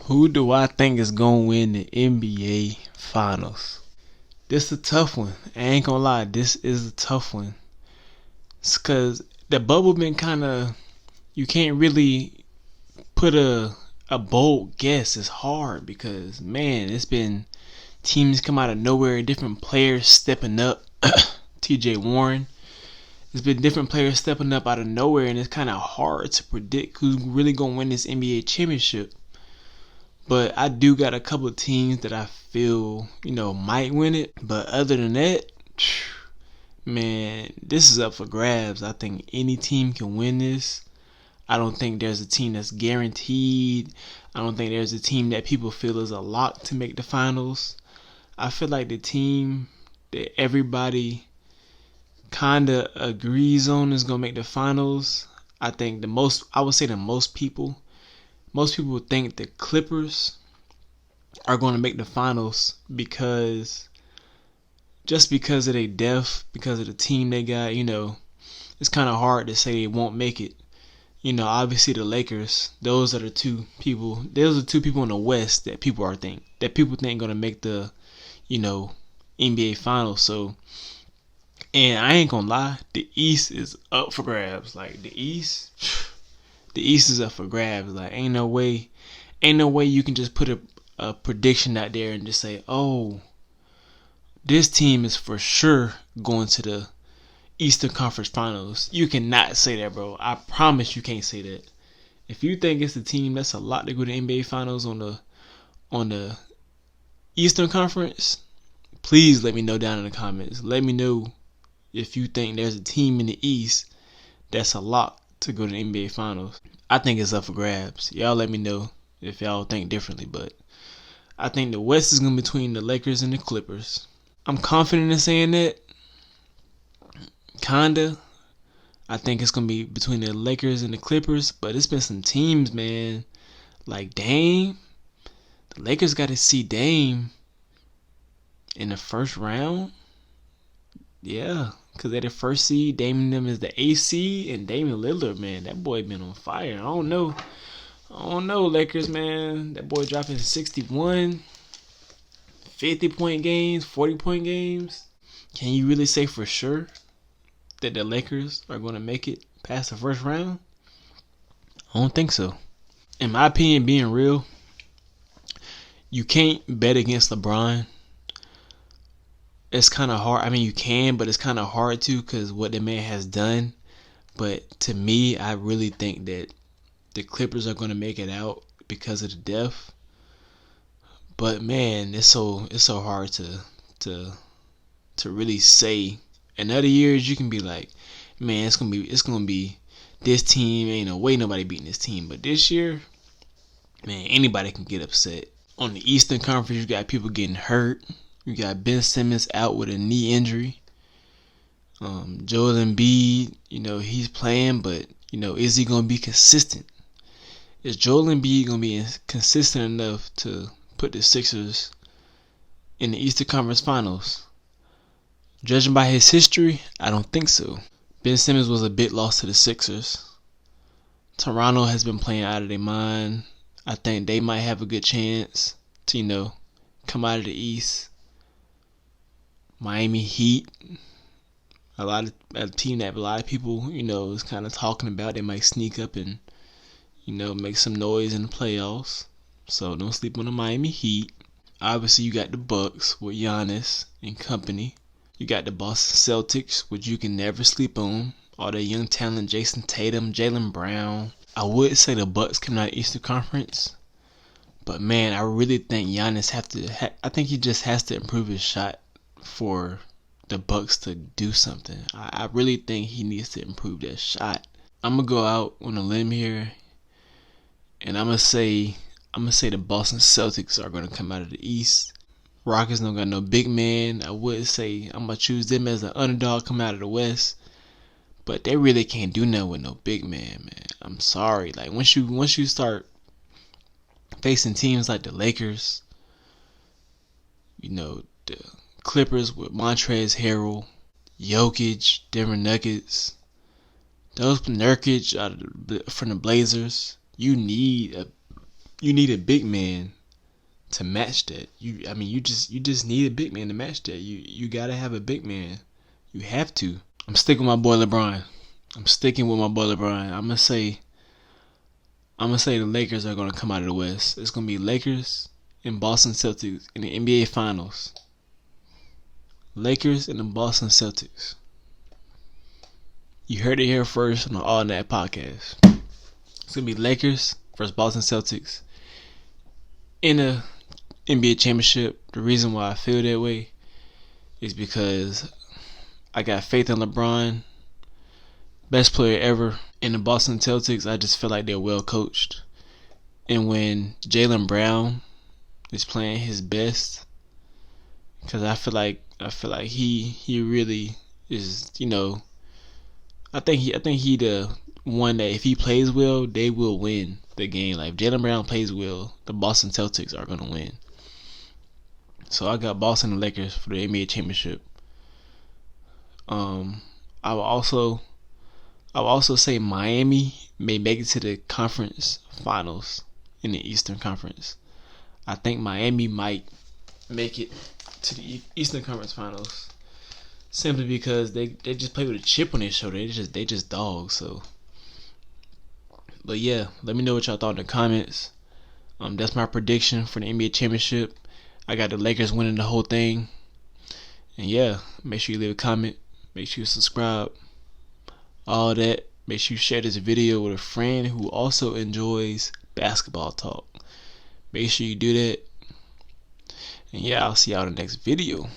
Who do I think is gonna win the NBA Finals? This is a tough one. I ain't gonna lie, this is a tough one. It's cause the bubble been kinda, you can't really put a bold guess. It's hard because man, it's been teams come out of nowhere, different players stepping up. TJ Warren. There's been different players stepping up out of nowhere, and it's kind of hard to predict who's really gonna win this NBA championship. But I do got a couple of teams that I feel, might win it. But other than that, man, this is up for grabs. I think any team can win this. I don't think there's a team that's guaranteed. I don't think there's a team that people feel is a lock to make the finals. I feel like the team that everybody kind of agrees on is going to make the finals. I would say the most people think the Clippers are going to make the finals because of their depth, because of the team they got. It's kind of hard to say they won't make it. Obviously the Lakers, those are two people in the West that people think going to make the, NBA finals. So, and I ain't gonna lie, the East is up for grabs. Like the East is up for grabs. Like ain't no way you can just put a prediction out there and just say, oh, this team is for sure going to the Eastern Conference Finals. You cannot say that, bro. I promise you can't say that. If you think it's a team that's a lot to go to the NBA Finals on the Eastern Conference, please let me know down in the comments. Let me know if you think there's a team in the East that's a lock to go to the NBA Finals. I think it's up for grabs. Y'all let me know if y'all think differently, but I think the West is going to be between the Lakers and the Clippers. I'm confident in saying that. Kinda. I think it's going to be between the Lakers and the Clippers, but it's been some teams, man. Like Dame. The Lakers got to see Dame in the first round. Yeah, because they're the first seed. Dame and them is the AC, and Damian Lillard, man, that boy been on fire. I don't know, Lakers, man. That boy dropping 61, 50-point games, 40-point games. Can you really say for sure that the Lakers are going to make it past the first round? I don't think so. In my opinion, being real, you can't bet against LeBron. It's kind of hard. I mean, you can, but it's kind of hard to because what the man has done. But to me, I really think that the Clippers are going to make it out because of the depth. But man, it's so hard to really say. In other years, you can be like, man, it's gonna be this team. Ain't no way nobody beating this team. But this year, man, anybody can get upset. On the Eastern Conference, you got people getting hurt. You got Ben Simmons out with a knee injury. Joel Embiid, he's playing, but is he gonna be consistent? Is Joel Embiid gonna be consistent enough to put the Sixers in the Eastern Conference Finals? Judging by his history, I don't think so. Ben Simmons was a bit lost to the Sixers. Toronto has been playing out of their mind. I think they might have a good chance to, come out of the East. Miami Heat, a team that a lot of people, is kind of talking about. They might sneak up and, make some noise in the playoffs. So don't sleep on the Miami Heat. Obviously, you got the Bucks with Giannis and company. You got the Boston Celtics, which you can never sleep on. All that young talent, Jason Tatum, Jaylen Brown. I would say the Bucks coming out of Eastern Conference. But man, I really think Giannis I think he just has to improve his shot for the Bucks to do something. I really think he needs to improve that shot. I'm gonna go out on a limb here, and I'm gonna say the Boston Celtics are gonna come out of the East. Rockets don't got no big man. I would say I'm gonna choose them as the underdog coming out of the West, but they really can't do nothing with no big man. I'm sorry. Like once you start facing teams like the Lakers, the Clippers with Montrezl Harrell, Jokic, Denver Nuggets, those Nurkic from the Blazers. You need you need a big man to match that. You just need a big man to match that. You gotta have a big man. You have to. I'm sticking with my boy LeBron. I'm gonna say the Lakers are gonna come out of the West. It's gonna be Lakers and Boston Celtics in the NBA Finals. Lakers and the Boston Celtics. You heard it here first on the All Net podcast. It's gonna be Lakers versus Boston Celtics in the NBA championship. The reason why I feel that way is because I got faith in LeBron, best player ever. In the Boston Celtics, I just feel like they're well coached. And when Jaylen Brown is playing his best, because I feel like he really is, I think he the one that if he plays well, they will win the game. Like if Jaylen Brown plays well, the Boston Celtics are gonna win. So I got Boston and Lakers for the NBA championship. I will also say Miami may make it to the conference finals in the Eastern Conference. I think Miami might make it to the Eastern Conference Finals simply because they just play with a chip on their shoulder. They just dogs. So, but yeah, let me know what y'all thought in the comments. That's my prediction for the NBA championship. I got the Lakers winning the whole thing. And yeah, make sure you leave a comment. Make sure you subscribe. All that. Make sure you share this video with a friend who also enjoys basketball talk. Make sure you do that. And yeah, I'll see y'all in the next video.